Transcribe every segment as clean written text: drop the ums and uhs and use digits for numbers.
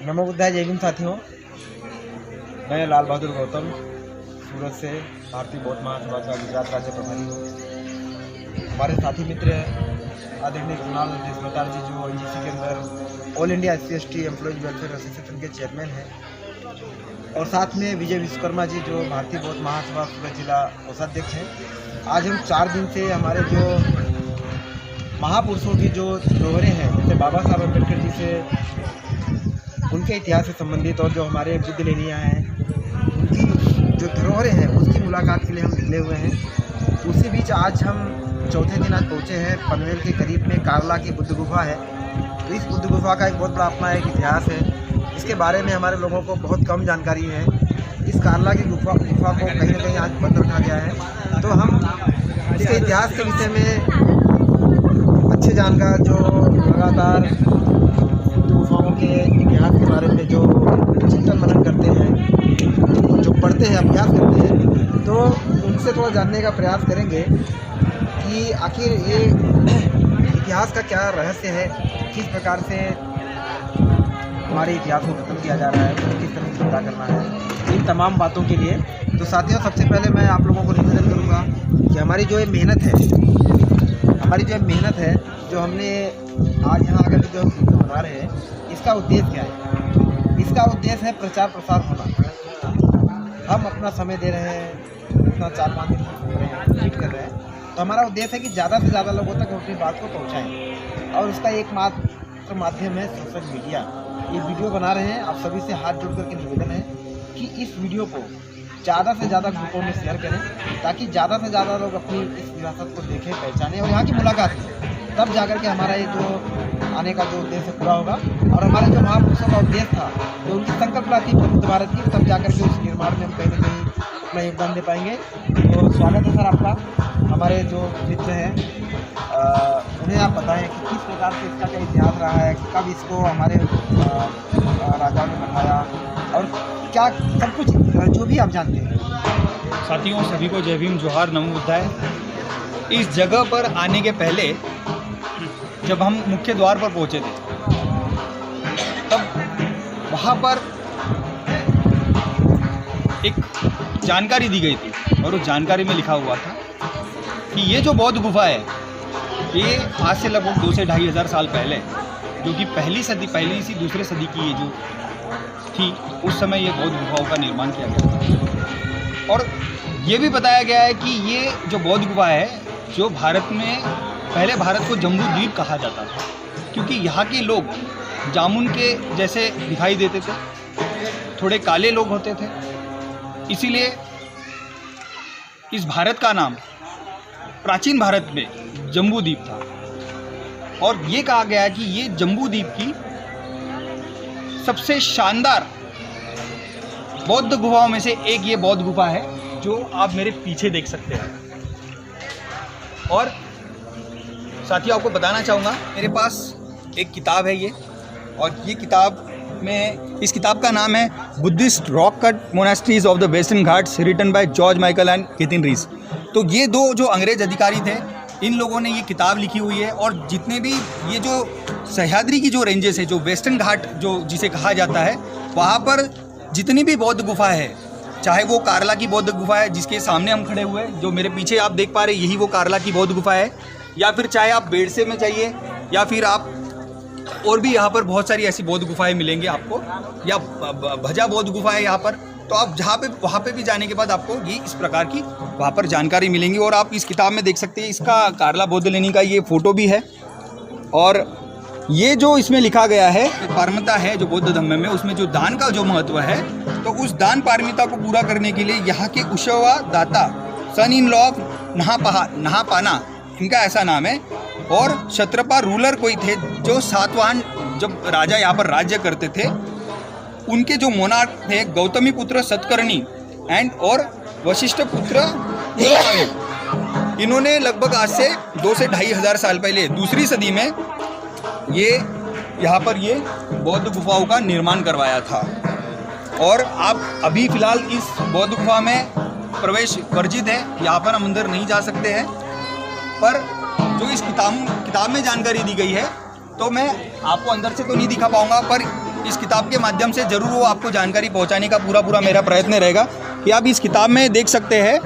नमो बुद्धाय। जय भीम साथियों, मैं लाल बहादुर गौतम सूरत से भारतीय बौद्ध महासभा का गुजरात राज्य प्रभारी हूँ। हमारे साथी मित्र आदरणीय कुणाल देशभ्रतार जी जो एनजीसी के अंदर all India SC/ST employees welfare association के चेयरमैन हैं, और साथ में विजय विश्वकर्मा जी जो भारतीय बौद्ध महासभा सूरत जिला कोषाध्यक्ष हैं। आज हम 4 दिन से हमारे जो महापुरुषों की जो धरोहरें हैं, जैसे बाबा साहब अम्बेडकर जी से उनके इतिहास से संबंधित और जो हमारे बुद्ध लेनिया हैं उनकी जो धरोहरें हैं उसकी मुलाकात के लिए हम निकले हुए हैं। उसी बीच आज हम चौथे दिन आज पहुँचे हैं पनवेल के करीब में कारला की बुद्ध गुफा है। तो इस बुद्ध गुफा का एक बहुत बड़ा अपना एक इतिहास है, इसके बारे में हमारे लोगों को बहुत कम जानकारी है। इस कारला की गुफा को कहीं ना कहीं आज बंद रखा गया है, तो हम इसके इतिहास के विषय में अच्छे जानकार जो लगातार गुफाओं के इतिहास के बारे में जो चिंतन मनन करते हैं, जो पढ़ते हैं, अभ्यास करते हैं, तो उनसे थोड़ा जानने का प्रयास करेंगे कि आखिर ये इतिहास का क्या रहस्य है, किस प्रकार से हमारे इतिहास को खत्म किया जा रहा है, तो किस तरह से जिंदा करना है, इन तमाम बातों के लिए। तो साथियों, सबसे पहले मैं आप लोगों को निवेदन करूँगा कि हमारी जो ये मेहनत है, जो हमने आज यहाँ आकर जो हम वीडियो बना रहे हैं, इसका उद्देश्य क्या है? इसका उद्देश्य है प्रचार प्रसार होना। हम अपना समय दे रहे हैं, इतना 4-5 दिन घूम रहे हैं, ट्वीट कर रहे हैं, तो हमारा उद्देश्य है कि ज़्यादा से ज़्यादा लोगों तक अपनी बात को पहुँचाएँ, और उसका एकमात्र माध्यम है सोशल मीडिया। ये वीडियो बना रहे हैं, आप सभी से हाथ जोड़ करके निवेदन है कि इस वीडियो को ज़्यादा से ज़्यादा ग्रुपों में शेयर करें, ताकि ज़्यादा से ज़्यादा लोग अपनी इस विरासत को देखें, पहचानें और यहाँ की मुलाकात करें। तब जाकर के हमारा ये जो आने का जो उद्देश्य पूरा होगा, और हमारे जो महापुरुषों का उद्देश्य था, जो उनकी संकल्पना थी बुद्ध भारत की, तब जाकर के उस निर्माण में हम कहीं ना कहीं अपना योगदान दे पाएंगे। तो स्वागत है सर आपका। हमारे जो मित्र हैं उन्हें आप बताएं कि किस प्रकार से इसका क्या इतिहास रहा है, कब इसको हमारे राजाओं ने बनवाया, और क्या सब कुछ जो भी आप जानते हैं। साथियों, सभी को जय भीम, जोहार, नमो बुद्धाय। इस जगह पर आने के पहले जब हम मुख्य द्वार पर पहुंचे थे, तब वहाँ पर एक जानकारी दी गई थी, और उस जानकारी में लिखा हुआ था कि ये जो बौद्ध गुफा है, ये आज से लगभग 2 से 2.5 हज़ार साल पहले, जो कि पहली से दूसरे सदी की ये जो थी, उस समय ये बौद्ध गुफाओं का निर्माण किया गया था। और ये भी बताया गया है कि ये जो बौद्ध गुफा है, जो भारत में पहले भारत को जम्बू द्वीप कहा जाता था, क्योंकि यहाँ के लोग जामुन के जैसे दिखाई देते थे, थोड़े काले लोग होते थे, इसीलिए इस भारत का नाम प्राचीन भारत में जम्बू द्वीप था। और ये कहा गया है कि ये जम्बू द्वीप की सबसे शानदार बौद्ध गुफाओं में से एक ये बौद्ध गुफा है, जो आप मेरे पीछे देख सकते हैं। और साथियों, आपको बताना चाहूँगा, मेरे पास एक किताब है ये, और ये किताब में, इस किताब का नाम है Buddhist rock cut monasteries of the western Ghats, written by George Michael and Kethin Rees. तो ये 2 जो अंग्रेज अधिकारी थे, इन लोगों ने ये किताब लिखी हुई है। और जितने भी ये जो सह्याद्री की जो रेंजेस है, जो वेस्टर्न घाट जो जिसे कहा जाता है, वहाँ पर जितनी भी बौद्ध गुफा है, चाहे वो कारला की बौद्ध गुफा है जिसके सामने हम खड़े हुए, जो मेरे पीछे आप देख पा रहे हैं, यही वो कारला की बौद्ध गुफा है, या फिर चाहे आप बेड़से में चाहिए, या फिर आप और भी यहाँ पर बहुत सारी ऐसी बौद्ध गुफाएं मिलेंगी आपको, या भजा बौद्ध गुफा है यहाँ पर। तो आप वहाँ पे भी जाने के बाद आपको ये इस प्रकार की वहाँ पर जानकारी मिलेंगी। और आप इस किताब में देख सकते हैं, इसका कारला बौद्ध लेनी का ये फ़ोटो भी है। और ये जो इसमें लिखा गया है, पारमिता है जो बौद्ध धर्म में, उसमें जो दान का जो महत्व है, तो उस दान पारमिता को पूरा करने के लिए यहाँ के उशवा दाता, सन इन लॉ ऑफ नहापाना, इनका ऐसा नाम है, और क्षत्रपा रूलर कोई थे जो सातवाहन, जब राजा यहाँ पर राज्य करते थे, उनके जो मोनार्क थे गौतमी पुत्र सतकर्णी और वशिष्ठ पुत्र, इन्होंने लगभग आज से 2 से 2.5 हज़ार साल पहले, 2री सदी में ये यहाँ पर ये बौद्ध गुफाओं का निर्माण करवाया था। और आप अभी फ़िलहाल इस बौद्ध गुफा में प्रवेश वर्जित है, यहाँ पर हम अंदर नहीं जा सकते हैं। पर जो इस किताब में जानकारी दी गई है, तो मैं आपको अंदर से तो नहीं दिखा पाऊँगा, पर इस किताब के माध्यम से ज़रूर वो आपको जानकारी पहुंचाने का पूरा मेरा प्रयत्न रहेगा कि आप इस किताब में देख सकते हैं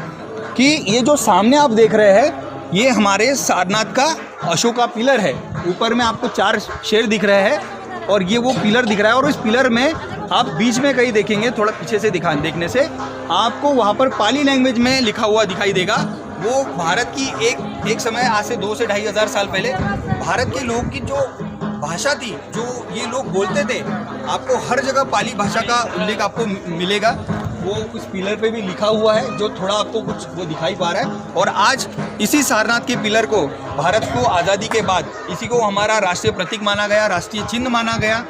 कि ये जो सामने आप देख रहे हैं ये हमारे सारनाथ का अशोका पिलर है। ऊपर में आपको 4 शेर दिख रहे हैं और ये वो पिलर दिख रहा है और इस पिलर में आप बीच में कहीं देखेंगे, थोड़ा पीछे से देखने से आपको वहाँ पर पाली लैंग्वेज में लिखा हुआ दिखाई देगा। वो भारत की एक समय आज से 2 से 2,500 साल पहले भारत के लोग की जो भाषा थी, जो ये लोग बोलते थे, आपको हर जगह पाली भाषा का उल्लेख आपको मिलेगा। वो उस पिलर पे भी लिखा हुआ है, जो थोड़ा आपको कुछ वो दिखाई पा रहा है। और आज इसी सारनाथ के पिलर को भारत को आज़ादी के बाद इसी को हमारा राष्ट्रीय प्रतीक माना गया, राष्ट्रीय चिन्ह माना गया।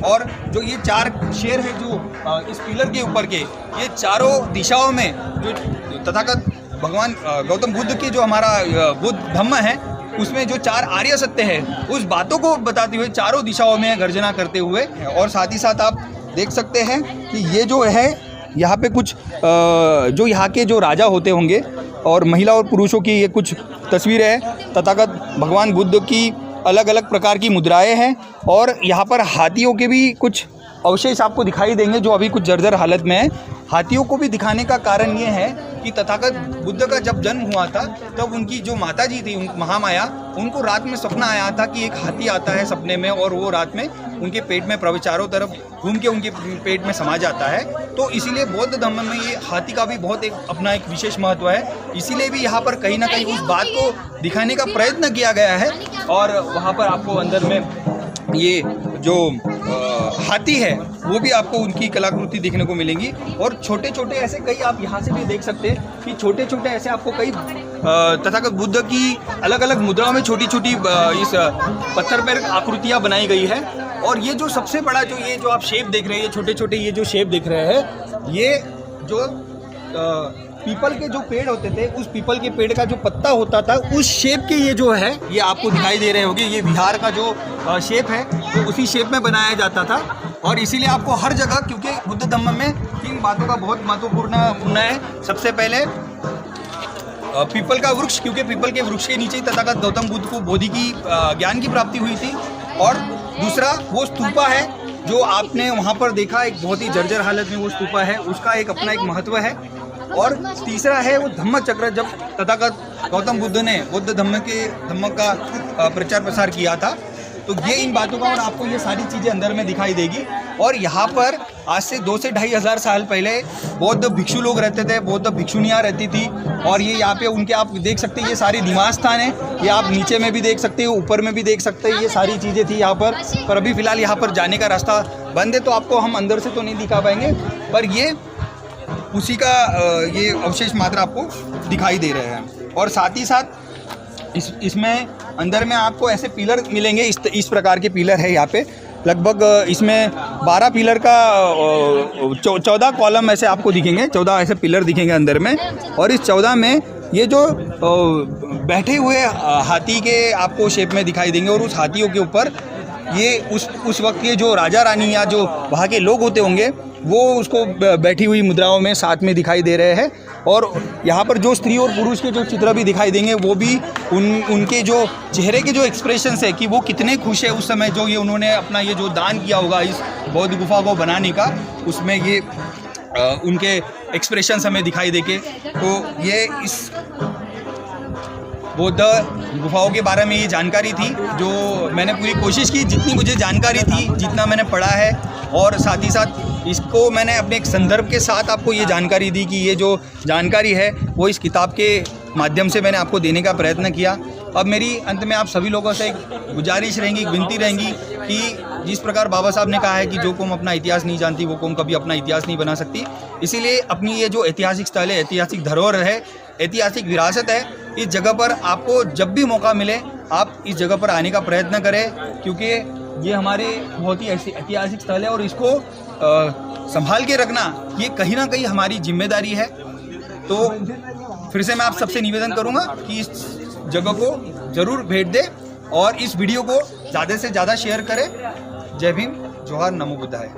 और जो ये 4 शेर है जो इस पिलर के ऊपर के, ये चारों दिशाओं में जो तथागत भगवान गौतम बुद्ध की जो हमारा बुद्ध धम्म है, उसमें जो 4 आर्य सत्य है, उस बातों को बताते हुए चारों दिशाओं में गर्जना करते हुए। और साथ ही साथ आप देख सकते हैं कि ये जो है यहाँ पे कुछ जो यहाँ के जो राजा होते होंगे और महिला और पुरुषों की ये कुछ तस्वीरें हैं। तथागत भगवान बुद्ध की अलग अलग प्रकार की मुद्राएं हैं और यहाँ पर हाथियों के भी कुछ अवशेष आपको दिखाई देंगे जो अभी कुछ जर्जर हालत में है। हाथियों को भी दिखाने का कारण ये है कि तथागत बुद्ध का जब जन्म हुआ था तब उनकी जो माता जी थी महामाया, उनको रात में सपना आया था कि एक हाथी आता है सपने में और वो रात में उनके पेट में चारों तरफ घूम के उनके पेट में समा जाता है। तो इसीलिए बौद्ध धर्म में ये हाथी का भी बहुत अपना एक विशेष महत्व है। इसीलिए भी यहाँ पर कहीं ना कहीं उस बात को दिखाने का प्रयत्न किया गया है। और वहाँ पर आपको अंदर में ये जो हाथी है वो भी आपको उनकी कलाकृति देखने को मिलेंगी। और छोटे छोटे ऐसे कई आप यहाँ से भी देख सकते हैं कि छोटे छोटे ऐसे आपको कई तथागत बुद्ध की अलग अलग मुद्राओं में छोटी छोटी इस पत्थर पर आकृतियाँ बनाई गई है। और ये जो सबसे बड़ा ये जो आप शेप देख रहे हैं, ये छोटे छोटे ये जो शेप देख रहे हैं, ये जो पीपल के जो पेड़ होते थे, उस पीपल के पेड़ का जो पत्ता होता था उस शेप के ये जो है ये आपको दिखाई दे रहे होंगे। ये बिहार का जो शेप है तो उसी शेप में बनाया जाता था। और इसीलिए आपको हर जगह, क्योंकि बुद्ध धम्म में 3 बातों का बहुत महत्वपूर्ण है। सबसे पहले पीपल का वृक्ष, क्योंकि पीपल के वृक्ष के नीचे ही तथागत गौतम बुद्ध को बोधि की ज्ञान की प्राप्ति हुई थी। और दूसरा वो स्तूपा है जो आपने वहाँ पर देखा, एक बहुत ही जर्जर हालत में वो स्तूपा है, उसका एक अपना एक महत्व है। और तीसरा है वो धम्म चक्र, जब तथागत गौतम बुद्ध ने बौद्ध धम्म का प्रचार प्रसार किया था। तो ये इन बातों का, और आपको ये सारी चीज़ें अंदर में दिखाई देगी। और यहाँ पर आज से 2 से 2,500 साल पहले बौद्ध भिक्षु लोग रहते थे, बौद्ध भिक्षुनियाँ रहती थी। और ये यहाँ पे उनके आप देख सकते हैं, ये सारे निवास स्थान है। ये आप नीचे में भी देख सकते हो, ऊपर में भी देख सकते हैं, ये सारी चीज़ें थी यहाँ पर अभी फ़िलहाल यहाँ पर जाने का रास्ता बंद है, तो आपको हम अंदर से तो नहीं दिखा पाएंगे, पर ये उसी का ये अवशेष मात्र आपको दिखाई दे रहे हैं। और साथ ही साथ इसमें अंदर में आपको ऐसे पिलर मिलेंगे, इस प्रकार के पिलर है यहाँ पे। लगभग इसमें 12 पिलर का 14 कॉलम ऐसे आपको दिखेंगे, 14 ऐसे पिलर दिखेंगे अंदर में। और इस 14 में ये जो बैठे हुए हाथी के आपको शेप में दिखाई देंगे। और उस हाथियों के ऊपर ये उस वक्त के जो राजा रानी या जो वहाँ के लोग होते होंगे वो उसको बैठी हुई मुद्राओं में साथ में दिखाई दे रहे हैं। और यहाँ पर जो स्त्री और पुरुष के जो चित्र भी दिखाई देंगे, वो भी उनके जो चेहरे के जो एक्सप्रेशंस है कि वो कितने खुश है उस समय, जो ये उन्होंने अपना ये जो दान किया होगा इस बौद्ध गुफा को बनाने का, उसमें ये उनके एक्सप्रेशंस हमें दिखाई देके। तो ये इस बौद्ध गुफाओं के बारे में ये जानकारी थी जो मैंने पूरी कोशिश की, जितनी मुझे जानकारी थी, जितना मैंने पढ़ा है। और साथ ही साथ इसको मैंने अपने एक संदर्भ के साथ आपको ये जानकारी दी कि ये जो जानकारी है वो इस किताब के माध्यम से मैंने आपको देने का प्रयत्न किया। अब मेरी अंत में आप सभी लोगों से एक गुजारिश रहेंगी, एक विनती रहेंगी कि जिस प्रकार बाबा साहब ने कहा है कि जो कौम अपना इतिहास नहीं जानती वो कौम कभी अपना इतिहास नहीं बना सकती, इसीलिए अपनी ये जो ऐतिहासिक स्थल है, ऐतिहासिक धरोहर है, ऐतिहासिक विरासत है, इस जगह पर आपको जब भी मौका मिले आप इस जगह पर आने का प्रयत्न करें, क्योंकि ये हमारे बहुत ही ऐतिहासिक स्थल है और इसको संभाल के रखना ये कहीं ना कहीं हमारी जिम्मेदारी है। तो फिर से मैं आप सबसे निवेदन करूंगा कि इस जगह को ज़रूर भेंट दें और इस वीडियो को ज़्यादा से ज़्यादा शेयर करें। जय भीम, जोहार, नमो बुद्धाय।